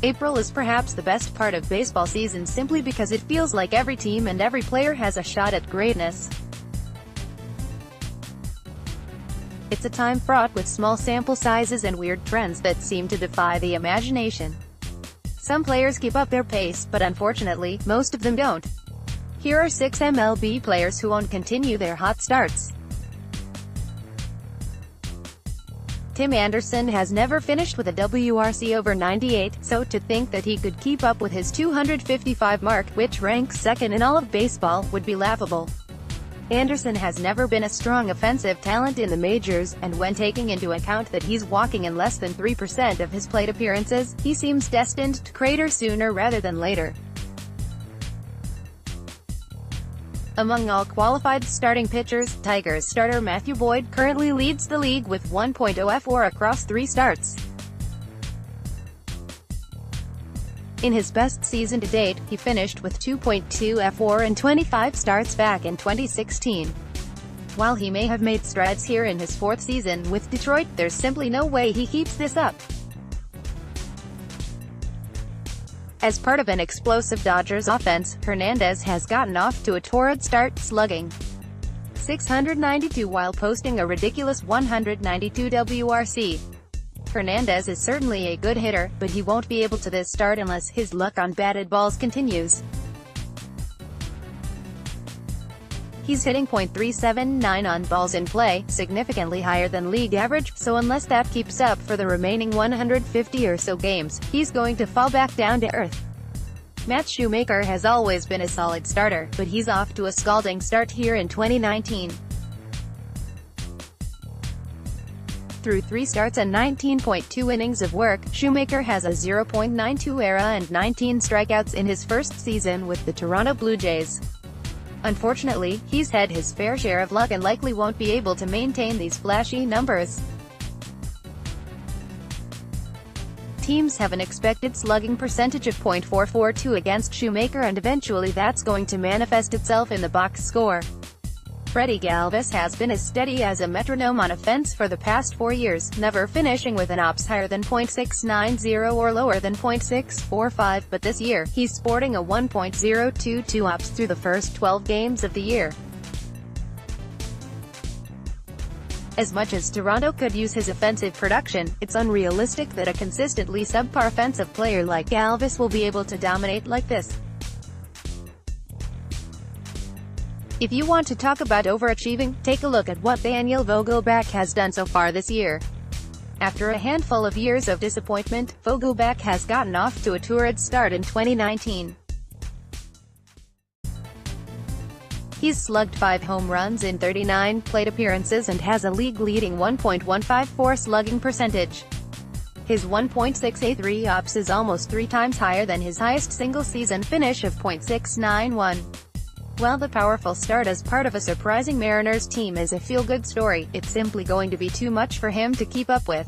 April is perhaps the best part of baseball season simply because it feels like every team and every player has a shot at greatness. It's a time fraught with small sample sizes and weird trends that seem to defy the imagination. Some players keep up their pace, but unfortunately, most of them don't. Here are 6 MLB players who won't continue their hot starts. Tim Anderson has never finished with a WRC over 98, so to think that he could keep up with his 255 mark, which ranks second in all of baseball, would be laughable. Anderson has never been a strong offensive talent in the majors, and when taking into account that he's walking in less than 3% of his plate appearances, he seems destined to crater sooner rather than later. Among all qualified starting pitchers, Tigers starter Matthew Boyd currently leads the league with 1.0 F4 across 3 starts. In his best season to date, he finished with 2.2 F4 in 25 starts back in 2016. While he may have made strides here in his 4th season with Detroit, there's simply no way he keeps this up. As part of an explosive Dodgers offense, Hernandez has gotten off to a torrid start, slugging .692 while posting a ridiculous 192 WRC. Hernandez is certainly a good hitter, but he won't be able to this start unless his luck on batted balls continues. He's hitting .379 on balls in play, significantly higher than league average, so unless that keeps up for the remaining 150 or so games, he's going to fall back down to earth. Matt Shoemaker has always been a solid starter, but he's off to a scalding start here in 2019. Through 3 starts and 19.2 innings of work, Shoemaker has a 0.92 ERA and 19 strikeouts in his first season with the Toronto Blue Jays. Unfortunately, he's had his fair share of luck and likely won't be able to maintain these flashy numbers. Teams have an expected slugging percentage of .442 against Shoemaker, and eventually that's going to manifest itself in the box score. Freddie Galvis has been as steady as a metronome on offense for the past 4 years, never finishing with an OPS higher than .690 or lower than .645, but this year, he's sporting a 1.022 OPS through the first 12 games of the year. As much as Toronto could use his offensive production, it's unrealistic that a consistently subpar offensive player like Galvis will be able to dominate like this. If you want to talk about overachieving, take a look at what Daniel Vogelbach has done so far this year. After a handful of years of disappointment, Vogelbach has gotten off to a torrid start in 2019. He's slugged 5 home runs in 39 plate appearances and has a league-leading 1.154 slugging percentage. His 1.683 OPS is almost 3 times higher than his highest single-season finish of .691. While the powerful start as part of a surprising Mariners team is a feel-good story, it's simply going to be too much for him to keep up with.